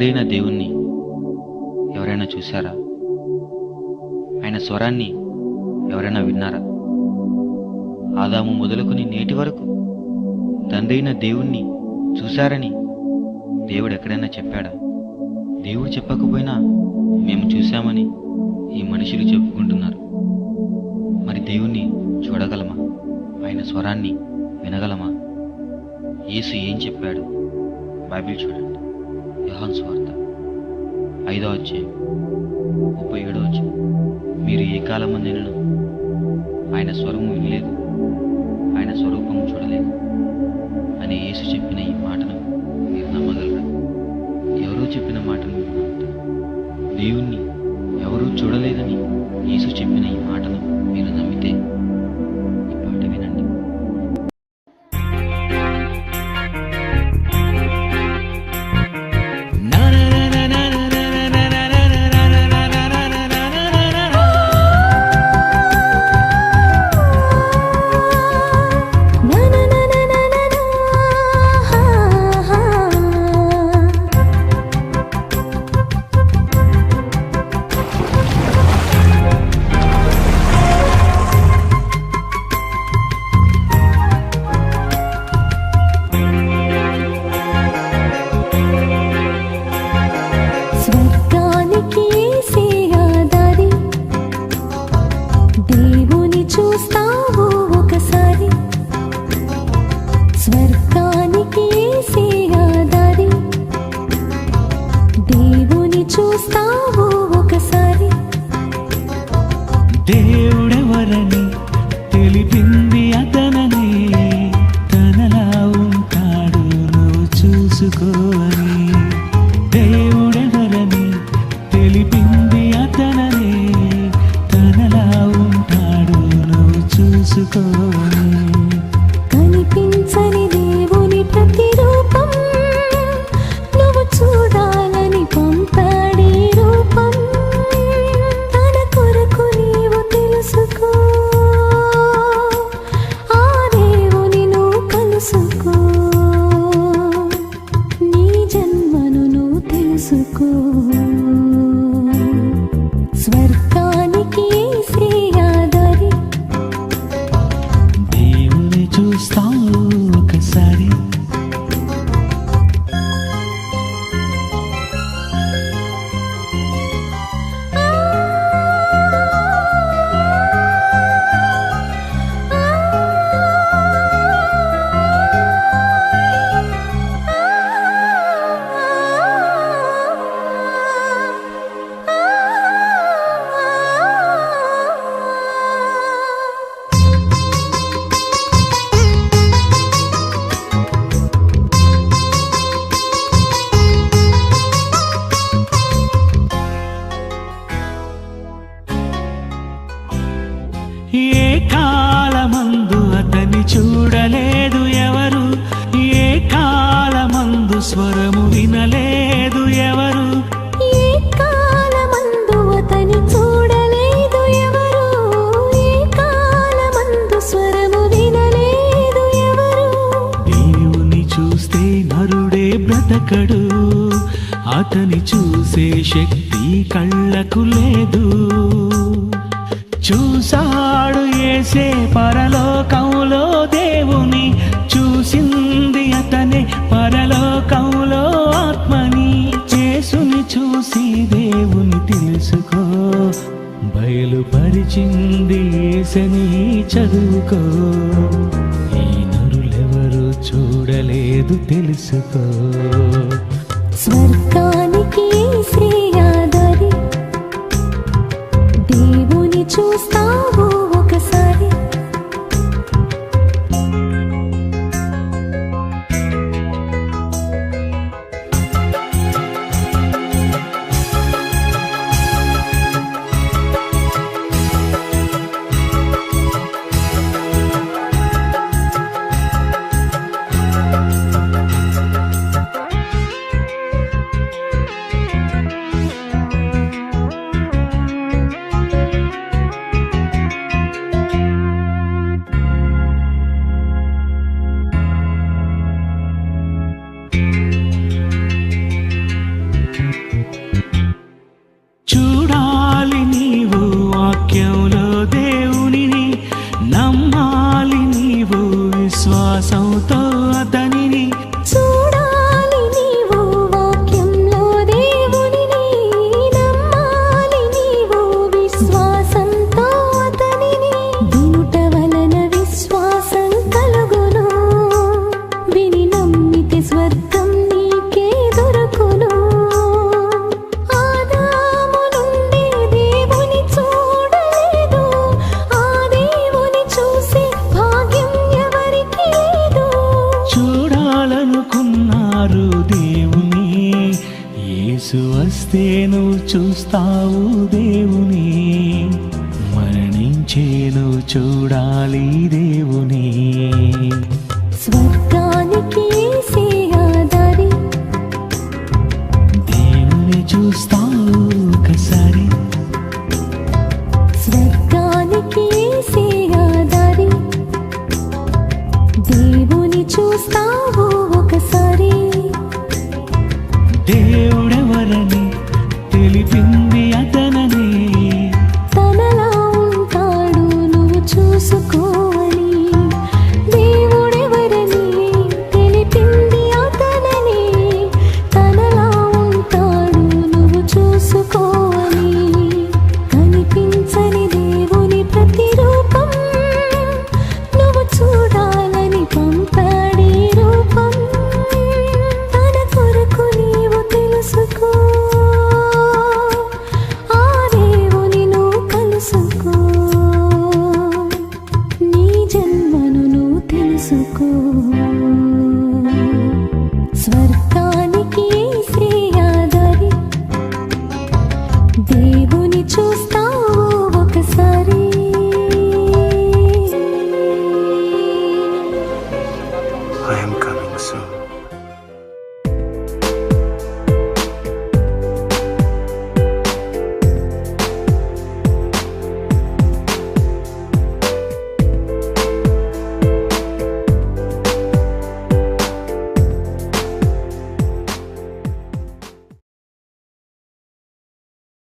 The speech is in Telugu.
తండ్రి అయిన దేవుణ్ణి ఎవరైనా చూశారా? ఆయన స్వరాన్ని ఎవరైనా విన్నారా? ఆదాము మొదలుకొని నేటి వరకు తండ్రి అయిన దేవుణ్ణి చూశారని దేవుడు ఎక్కడైనా చెప్పాడా? దేవుడు చెప్పకపోయినా మేము చూశామని ఈ మనుషులు చెప్పుకుంటున్నారు. మరి దేవుణ్ణి చూడగలమా? ఆయన స్వరాన్ని వినగలమా? యేసు ఏం చెప్పాడు? బైబిల్ చూడండి. యోహాను సువార్త 5వ అధ్యాయం 37వ వచనం. మీరు ఏ కాలమందైనను ఆయన స్వరము వినలేదు, ఆయన స్వరూపము చూడలేదు అని యేసు చెప్పిన ఈ మాటను మీరు నమ్మగలరా? ఎవరో చెప్పిన మాటను మీరు నమ్ముతారు. దేవుణ్ణి ఎవరూ చూడలేదని యేసు చెప్పిన ఈ మాటను మీరు నమ్మితే ఈ పాట వినండి. దేవుడెవరని తెలిపింది అతనని, తనలా ఉంటాడు నువ్వు చూసుకోని. దేవుడెవరని తెలిపింది అతనని, తనలా ఉంటాడు నువ్వు చూసుకోని. కనిపించని దేవుని ప్రతిరూపం నువ్వు చూడాలని పంపాడి రూపం. తన కొరకు నీవు తెలుసుకో, ఆ దేవుని నువ్వు కలుసుకో, నీ జన్మను నువ్వు తెలుసుకో. స్వర్గానికి శ్రీయాదరి దేవుని చూస్తావు ఒకసారి. ఏ కాలమందు అతని చూడలేదు ఎవరు, ఏ కాలమందు స్వరము వినలేదు ఎవరు. ఏ కాలమందు అతని చూడలేదు ఎవరు, ఏ కాలమందు స్వరము వినలేదు ఎవరు. దేవుని చూస్తే నరుడే బ్రతకడు, అతని చూసే శక్తి కళ్ళకు లేదు. చూసాడు యేసే పరలోకంలో దేవుని, చూసింది అతనే పరలోకంలో ఆత్మని. యేసుని చూసి దేవుని తెలుసుకో, బయలుపరిచింది యేసని చదువుకో. ఈ నరులెవరు చూడలేదు తెలుసుకో. స్వర్గానికి శ్రీయాదరి దేవుని చూస్తావు ఒకసారి. విశ్వాసంతో అతనిని చూడాలి నీవు వాక్యంలో దేవునిని, నమ్మాలి నీవు విశ్వాసంతో అతనిని. వినుట వలన విశ్వాసం కలుగును, విని నమ్మితే స్వర్గం నీకే దొరుకును. ఆదాము నుండి దేవుని చూడలేదు, ఆ దేవుని చూసే భాగ్యం ఎవరికి లేదు. చూడాలనుకున్నారు దేవుని, యేసు వస్తే నువ్వు చూస్తావు దేవుని. మరణించే నువ్వు చూడాలి దేవుని. స్వర్గానికి యేసే ఆధారి, దేవుని చూస్తావు ఒకసారి. స్వర్గానికి యేసే ఆధారి, దేవుని చూస్తావు ఒకసారి. దేవుడెవరని తెలిపింది అతనని, తనలా ఉంటాడు నువ్వు చూసుకోవాలి. దేవుడెవరని తెలిపింది అతనని, తనలా ఉంటాడు నువ్వు చూసుకోవాలి. కనిపించని దేవుని ప్రతిరూపం నువ్వు చూడాలని పంపాడే రూపం. తన కొరకు నీవు తెలుసుకో, ఆ దేవుని నువ్వు కలుసుకో, నీ జన్మను నువ్వు తెలుసుకో.